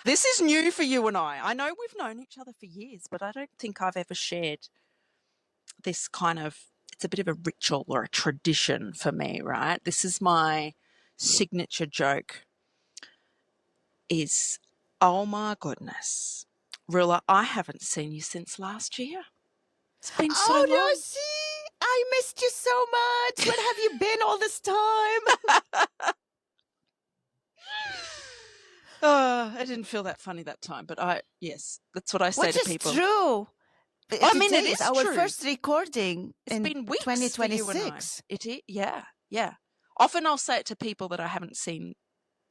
This is new for you and I. I know we've known each other for years, but I don't think I've ever shared this kind of, it's a bit of a ritual or a tradition for me, right? This is my signature joke is, oh my goodness, Roula, I haven't seen you since last year. It's been so long. Rosie, I missed you so much. Where have you been all this time? I didn't feel that funny that time, but yes, that's what I say to people. Which is true. I mean, it is our true. first recording in been weeks 2026. for you and I. It is, yeah. Often I'll say it to people that I haven't seen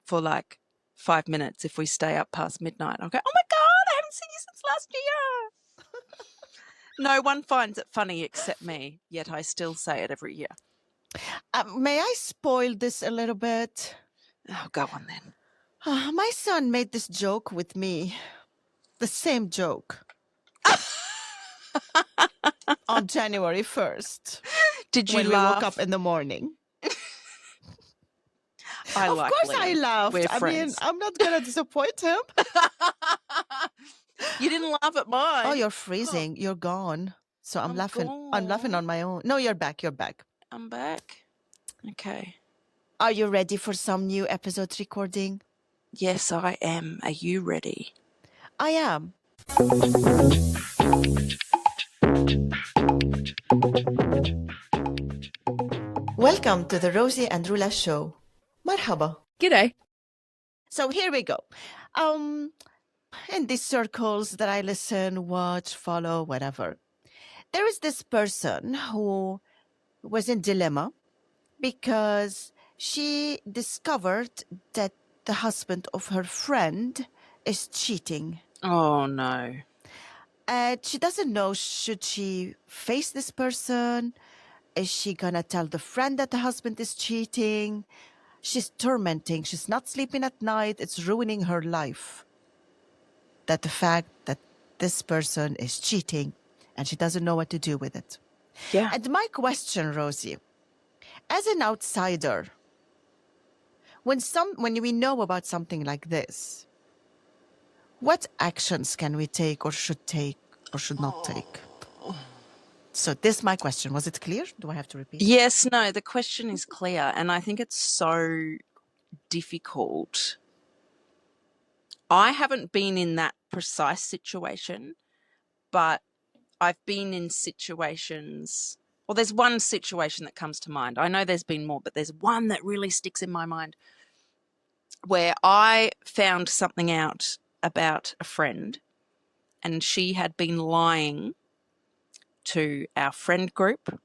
for like 5 minutes if we stay up past midnight. I'll go, oh my God, I haven't seen you since last year. No one finds it funny except me, yet I still say it every year. May I spoil this a little bit? Oh, go on then. My son made this joke with me. The same joke. On January 1st. Did you when laugh? we woke up in the morning. Of course Liam. I laughed. We're I mean, friends. I'm not going to disappoint him. You didn't laugh at mine. Oh, you're freezing. Oh. You're gone. So I'm laughing. Gone. I'm laughing on my own. No, you're back. You're back. I'm back. Okay. Are you ready for some new episode recording? Yes, I am. Are you ready? I am. Welcome to the Rosie and Roula show. Marhaba. G'day. So here we go. In these circles that I listen, watch, follow, whatever, there is this person who was in dilemma because she discovered that the husband of her friend is cheating. Oh, no. And she doesn't know, should she face this person? Is she going to tell the friend that the husband is cheating? She's tormenting. She's not sleeping at night. It's ruining her life. That the fact that this person is cheating and she doesn't know what to do with it. Yeah. And my question, Rosie, as an outsider, when we know about something like this, what actions can we take or should not take? So this is my question. Was it clear? Do I have to repeat? Yes, no, the question is clear. And I think it's so difficult. I haven't been in that precise situation, but I've been in situations. Well, there's one situation that comes to mind. I know there's been more, but there's one that really sticks in my mind where I found something out about a friend and she had been lying to our friend group,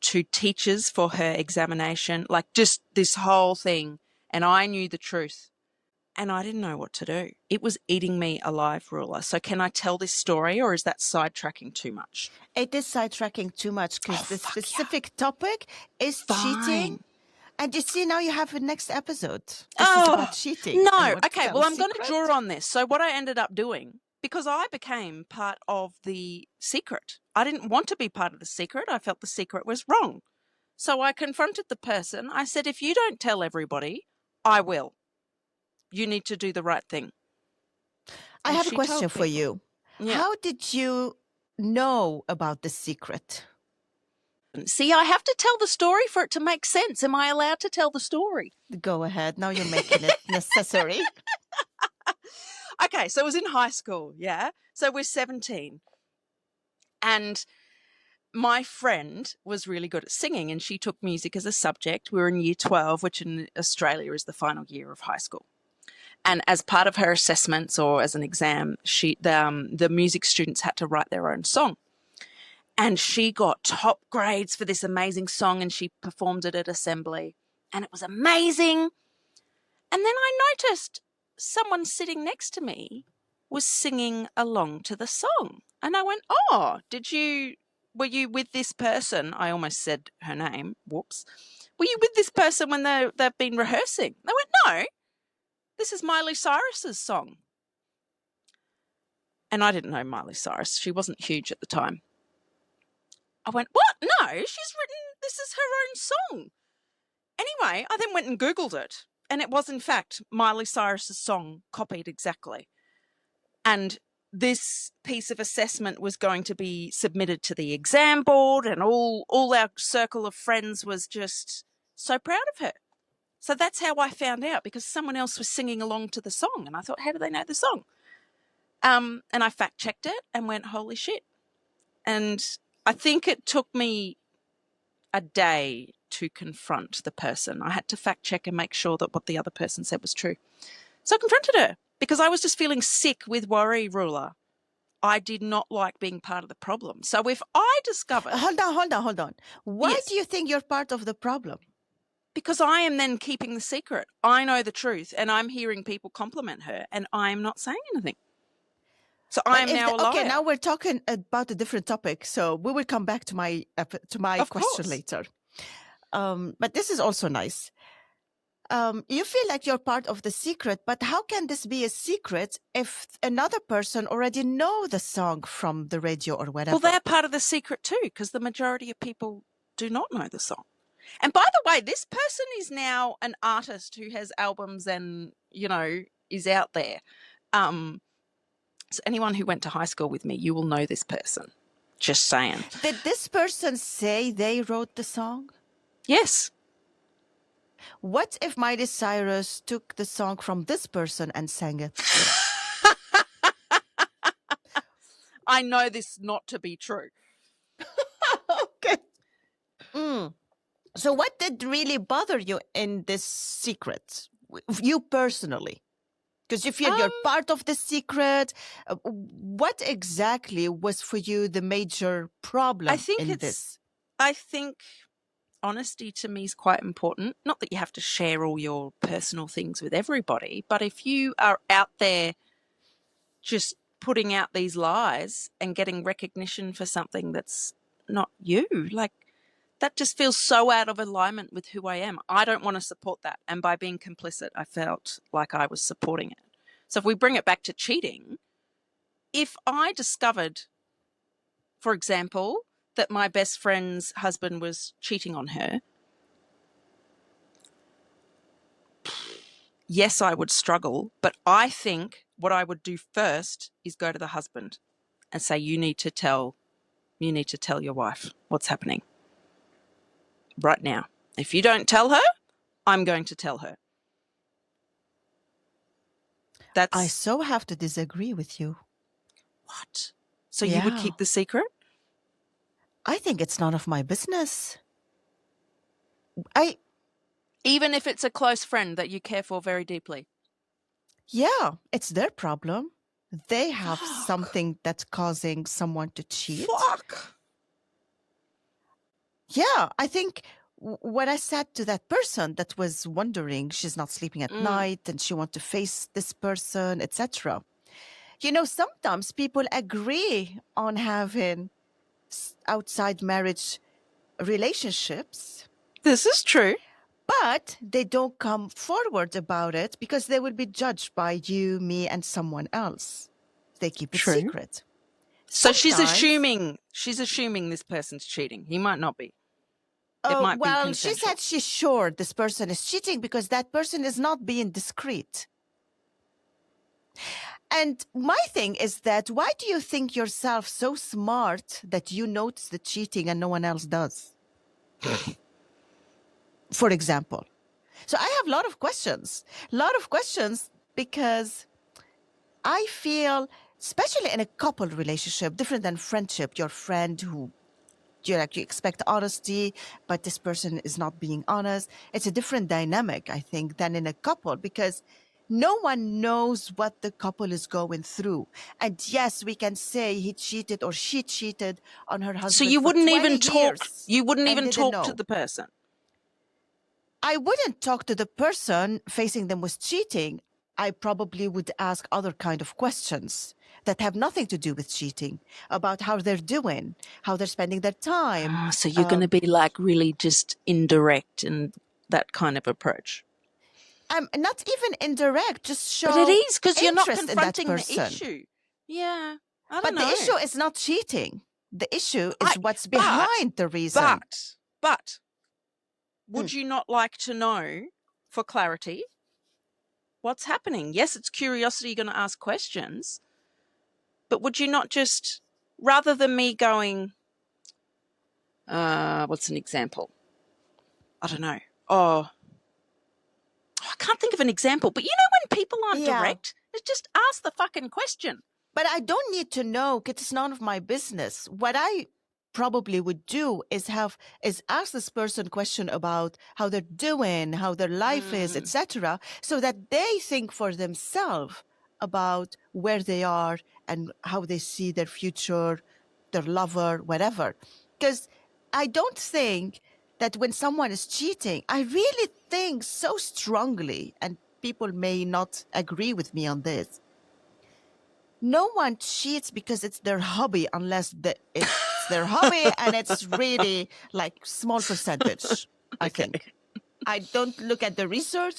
to teachers for her examination, like just this whole thing. And I knew the truth and I didn't know what to do. It was eating me alive, Roula. So can I tell this story or is that sidetracking too much? It is sidetracking too much because the specific topic is cheating. And you see, now you have a next episode. This is about cheating. No. Okay, well, I'm going to draw on this. So what I ended up doing, because I became part of the secret. I didn't want to be part of the secret. I felt the secret was wrong. So I confronted the person. I said, if you don't tell everybody, I will. You need to do the right thing. I have a question for you. Yeah. How did you know about the secret? See, I have to tell the story for it to make sense. Am I allowed to tell the story? Go ahead. Now you're making it necessary. Okay, so it was in high school, yeah? So we're 17. And my friend was really good at singing and she took music as a subject. We were in year 12, which in Australia is the final year of high school. And as part of her assessments or as an exam, the music students had to write their own song. And she got top grades for this amazing song and she performed it at assembly. And it was amazing. And then I noticed someone sitting next to me was singing along to the song. And I went, oh, were you with this person? I almost said her name. Whoops. Were you with this person when they've been rehearsing? They went, no, this is Miley Cyrus's song. And I didn't know Miley Cyrus. She wasn't huge at the time. I went, what? No, this is her own song. Anyway, I then went and Googled it. And it was, in fact, Miley Cyrus's song copied exactly. And this piece of assessment was going to be submitted to the exam board, and all our circle of friends was just so proud of her. So that's how I found out, because someone else was singing along to the song, and I thought, how do they know the song? And I fact-checked it and went, holy shit. And I think it took me a day to confront the person. I had to fact-check and make sure that what the other person said was true. So I confronted her because I was just feeling sick with worry, Roula. I did not like being part of the problem. So if I discovered... Hold on. Why Yes. do you think you're part of the problem? Because I am then keeping the secret. I know the truth, and I'm hearing people compliment her, and I'm not saying anything. So I am now a liar. Okay, now we're talking about a different topic, so we will come back to my question later. But this is also nice. You feel like you're part of the secret, but how can this be a secret if another person already know the song from the radio or whatever? Well, they're part of the secret too, because the majority of people do not know the song. And by the way, this person is now an artist who has albums and, is out there. So anyone who went to high school with me, you will know this person. Just saying. Did this person say they wrote the song? Yes. What if Miley Cyrus took the song from this person and sang it? I know this not to be true. Okay. So what did really bother you in this secret? You personally? Because you feel you're part of the secret. What exactly was for you the major problem in this? I think honesty to me is quite important. Not that you have to share all your personal things with everybody, but if you are out there just putting out these lies and getting recognition for something that's not you, like, that just feels so out of alignment with who I am. I don't want to support that. And by being complicit, I felt like I was supporting it. So if we bring it back to cheating, if I discovered, for example, that my best friend's husband was cheating on her, yes, I would struggle. But I think what I would do first is go to the husband and say, you need to tell your wife what's happening right now. If you don't tell her, I'm going to tell her. I so have to disagree with you. What? So you would keep the secret? I think it's none of my business. Even if it's a close friend that you care for very deeply? Yeah, it's their problem. They have something that's causing someone to cheat. Fuck. Yeah, I think when I said to that person that was wondering, she's not sleeping at night and she wants to face this person, etc. Sometimes people agree on having outside marriage relationships. This is true. But they don't come forward about it because they will be judged by you, me, and someone else. They keep it secret. So she's assuming this person's cheating. He might not be. It might be consensual. She said she's sure this person is cheating because that person is not being discreet. And my thing is that why do you think yourself so smart that you notice the cheating and no one else does? For example. So I have a lot of questions because I feel, especially in a couple relationship, different than friendship, your friend who you expect honesty, but this person is not being honest. It's a different dynamic, I think, than in a couple because no one knows what the couple is going through. And yes, we can say he cheated or she cheated on her husband. So you wouldn't even talk. You wouldn't even talk to the person. I wouldn't talk to the person facing them with cheating. I probably would ask other kind of questions that have nothing to do with cheating, about how they're doing, how they're spending their time. So you're going to be like really just indirect in that kind of approach. Not even indirect, just show. But it is because you're not confronting the issue. Yeah, I don't know. But the issue is not cheating. The issue is what's behind the reason. But would you not like to know, for clarity, what's happening? Yes, it's curiosity, you're going to ask questions, but would you not just, rather than me going, what's an example? I don't know. Oh, I can't think of an example, but you know when people aren't Yeah. direct, it's just ask the fucking question. But I don't need to know because it's none of my business. What I probably would do is ask this person question about how they're doing, how their life is, etc., so that they think for themselves about where they are and how they see their future, their lover, whatever. Because I don't think that when someone is cheating, I really think so strongly, and people may not agree with me on this. No one cheats because it's their hobby unless it's their hobby and it's really like small percentage, I think. I don't look at the research,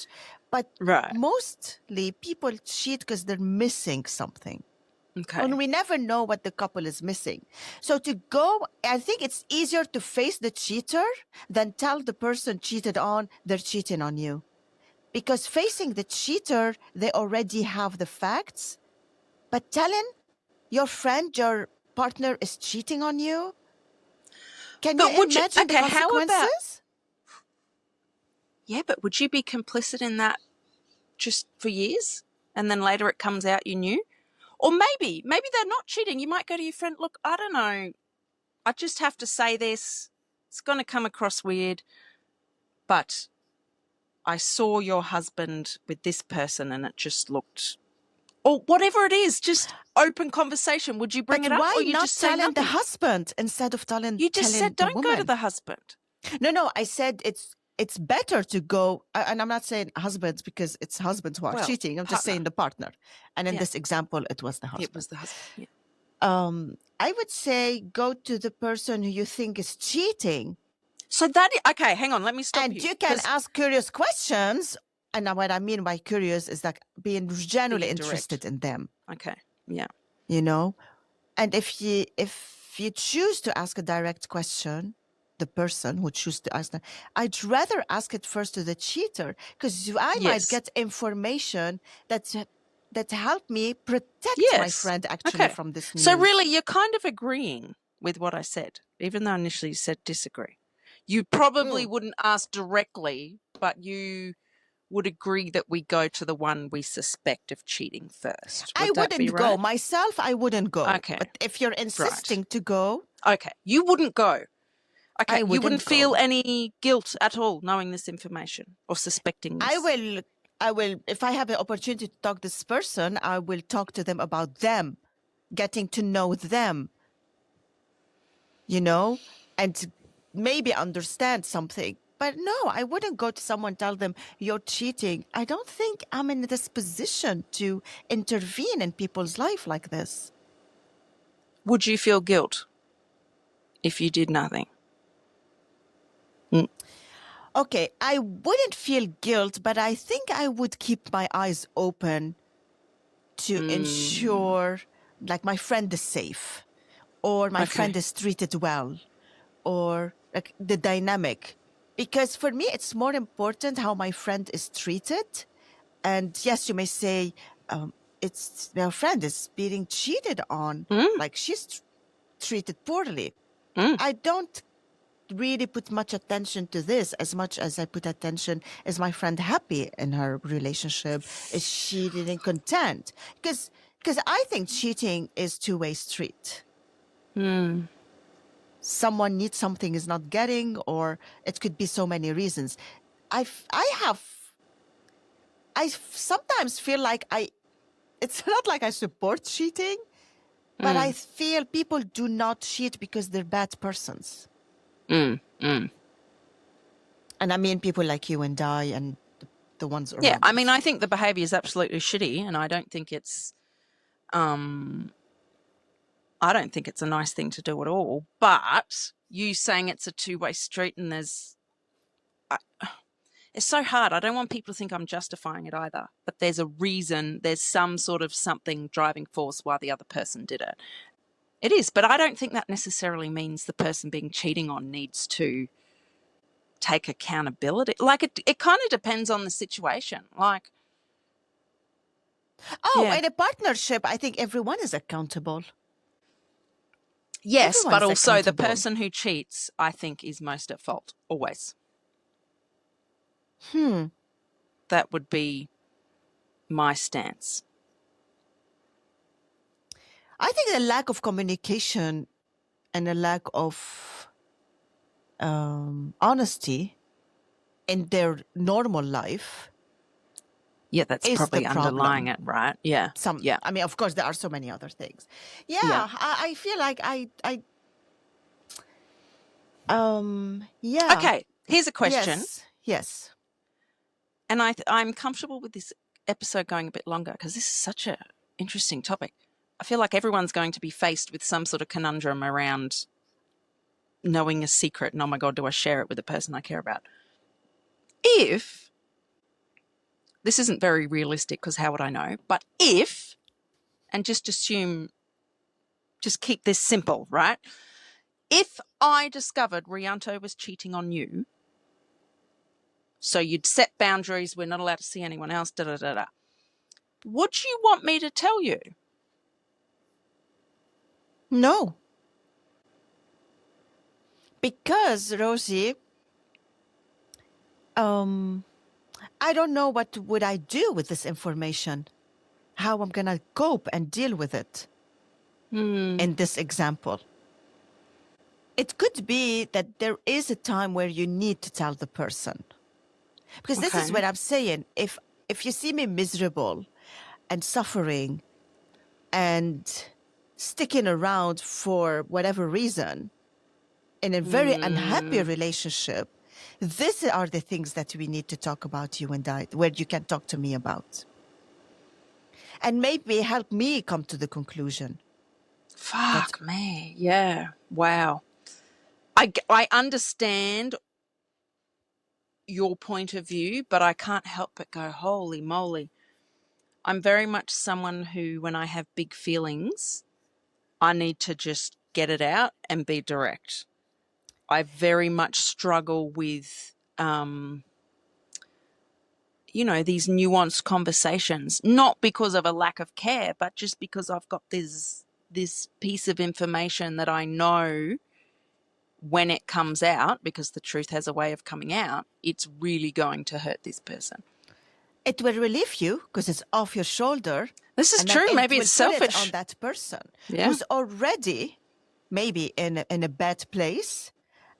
but Right. mostly people cheat because they're missing something. Okay. And we never know what the couple is missing. So I think it's easier to face the cheater than tell the person cheated on, they're cheating on you. Because facing the cheater, they already have the facts. But telling your friend, your partner is cheating on you, can But you imagine the consequences? Yeah, but would you be complicit in that just for years and then later it comes out you knew? Or maybe they're not cheating. You might go to your friend, look, I don't know, I just have to say this. It's going to come across weird, but I saw your husband with this person and it just looked, or whatever it is, just open conversation. Would you bring But it up why or you not just say telling the nothing? husband instead of You just said the don't go to woman? the husband. No, I said it's better to go, and I'm not saying husbands because it's husbands who are cheating. I'm just saying the partner. And in this example, it was the husband. It was the husband, yeah. I would say go to the person who you think is cheating. So okay, hang on, let me stop you. And you can ask curious questions. And what I mean by curious is like being genuinely interested in them. Okay, yeah. You know? And if you choose to ask a direct question, the person who chooses to ask that, I'd rather ask it first to the cheater because I might get information that help me protect my friend actually from this news. So really, you're kind of agreeing with what I said, even though initially you said disagree. You probably wouldn't ask directly, but you would agree that we go to the one we suspect of cheating first. I wouldn't go. Myself, I wouldn't go. Okay. But if you're insisting to go. Okay. You wouldn't go. Okay. You wouldn't go. feel any guilt at all knowing this information or suspecting this? I will, if I have the opportunity to talk to this person, I will talk to them about them, getting to know them, you know, and maybe understand something. But no, I wouldn't go to someone, tell them you're cheating. I don't think I'm in this position to intervene in people's life like this. Would you feel guilt if you did nothing? Okay, I wouldn't feel guilt, but I think I would keep my eyes open to ensure like my friend is safe or my friend is treated well or like the dynamic. Because for me, it's more important how my friend is treated. And yes, you may say it's their friend is being cheated on, like she's treated poorly. I don't really put much attention to this as much as I put attention, is my friend happy in her relationship? Is she really content? Because I think cheating is two-way street. Someone needs something is not getting, or it could be so many reasons. I sometimes feel like it's not like I support cheating, but I feel people do not cheat because they're bad persons. And I mean people like you and I and the ones around. Yeah, I mean, I think the behaviour is absolutely shitty, and I don't think it's a nice thing to do at all. But you saying it's a two-way street and it's so hard. I don't want people to think I'm justifying it either. But there's a reason, there's some sort of something driving force why the other person did it. It is, but I don't think that necessarily means the person being cheating on needs to take accountability. Like it kind of depends on the situation. Like Oh, Yeah. in a partnership, I think everyone is accountable. Yes, Everyone but is also the accountable. person who cheats, I think, is most at fault, always. That would be my stance. I think a lack of communication and a lack of honesty in their normal life Yeah, that's is the probably underlying problem. it, right? Yeah. Yeah. I mean, of course, there are so many other things. Yeah, Yeah. I feel like yeah. Okay, here's a question. Yes. And I'm comfortable with this episode going a bit longer because this is such an interesting topic. I feel like everyone's going to be faced with some sort of conundrum around knowing a secret and, oh my God, do I share it with the person I care about? If, this isn't very realistic because how would I know? But if, and just assume, just keep this simple, right? If I discovered Rianto was cheating on you, so you'd set boundaries, we're not allowed to see anyone else, da da da da. Would you want me to tell you? No. Because, Rosie, I don't know what would I do with this information, how I'm going to cope and deal with it in this example. It could be that there is a time where you need to tell the person. Because this is what I'm saying. If you see me miserable and suffering and sticking around for whatever reason in a very unhappy relationship, these are the things that we need to talk about, you and I, where you can talk to me about. And maybe help me come to the conclusion. Fuck me. Yeah. Wow. I understand your point of view, but I can't help but go, holy moly. I'm very much someone who, when I have big feelings, I need to just get it out and be direct. I very much struggle with, these nuanced conversations, not because of a lack of care, but just because I've got this piece of information that I know when it comes out, because the truth has a way of coming out, it's really going to hurt this person. It will relieve you because it's off your shoulder. This is true. Maybe it's selfish. Put it on that person who's already maybe in a bad place,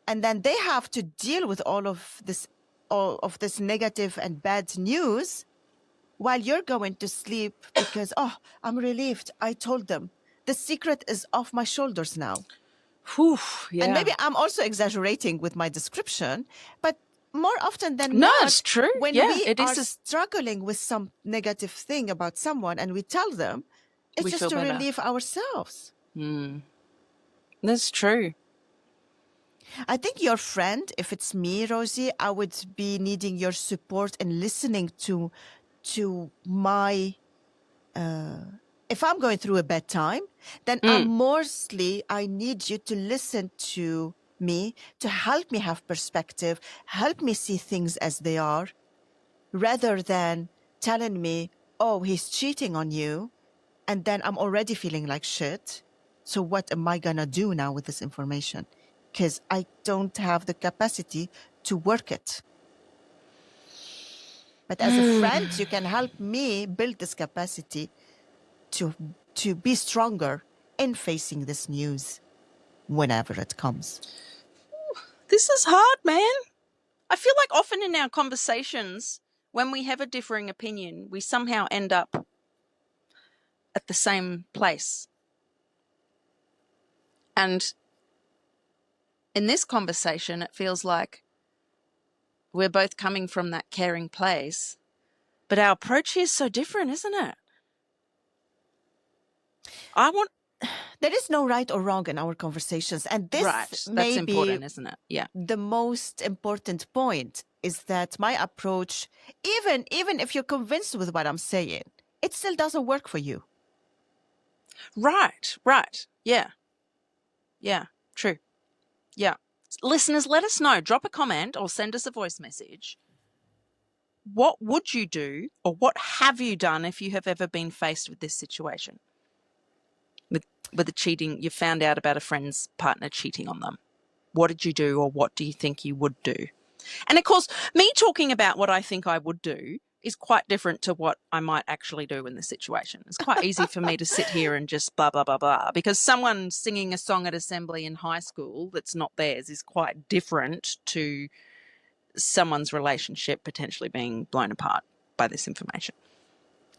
and then they have to deal with all of this negative and bad news while you're going to sleep because, oh, I'm relieved. I told them. The secret is off my shoulders now. Whew, yeah. And maybe I'm also exaggerating with my description, but more often than No, not, it's true. when Yeah, we it are is struggling with some negative thing about someone and we tell them, it's we just feel to better. relieve ourselves. That's true. I think your friend, if it's me, Rosie, I would be needing your support and listening to my if I'm going through a bad time, then I need you to listen to me, to help me have perspective, help me see things as they are, rather than telling me, oh, he's cheating on you, and then I'm already feeling like shit. So what am I gonna do now with this information? Because I don't have the capacity to work it. But as a friend, you can help me build this capacity to be stronger in facing this news whenever it comes. This is hard, man. I feel like often in our conversations, when we have a differing opinion, we somehow end up at the same place. And in this conversation, it feels like we're both coming from that caring place, but our approach here is so different, isn't it? There is no right or wrong in our conversations. And this that's important, isn't it? Yeah. The most important point is that my approach, even if you're convinced with what I'm saying, it still doesn't work for you. Right. Yeah. True. Yeah. Listeners, let us know. Drop a comment or send us a voice message. what would you do, or what have you done if you have ever been faced with this situation? With the cheating, you found out about a friend's partner cheating on them. What did you do, or what do you think you would do? And of course, me talking about what I think I would do is quite different to what I might actually do in this situation. It's quite easy for me to sit here and just blah, blah, blah, blah, because someone singing a song at assembly in high school that's not theirs is quite different to someone's relationship potentially being blown apart by this information.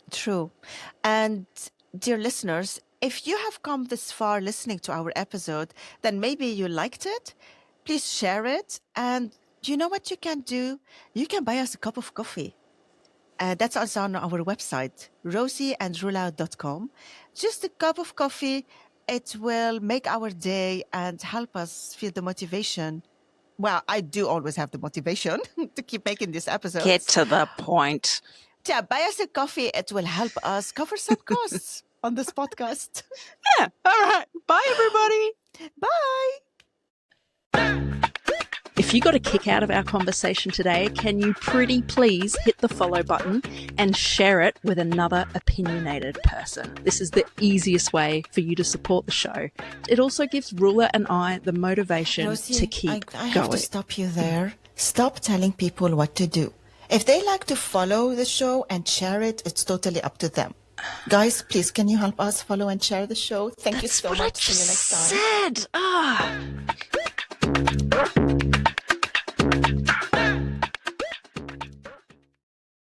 True. And dear listeners, if you have come this far listening to our episode, then maybe you liked it. Please share it. And you know what you can do? You can buy us a cup of coffee. That's also on our website, rosieandroula.com. Just a cup of coffee. It will make our day and help us feel the motivation. Well, I do always have the motivation to keep making these episodes. Get to the point. Yeah, buy us a coffee. It will help us cover some costs on this podcast. Yeah. All right. Bye, everybody. Bye. If you got a kick out of our conversation today, can you pretty please hit the follow button and share it with another opinionated person? This is the easiest way for you to support the show. It also gives Roula and I the motivation Rosie, to keep I have going. to stop you there. Stop telling people what to do. If they like to follow the show and share it, it's totally up to them. Guys, please, can you help us follow and share the show? Thank you so much. See you next time. Said.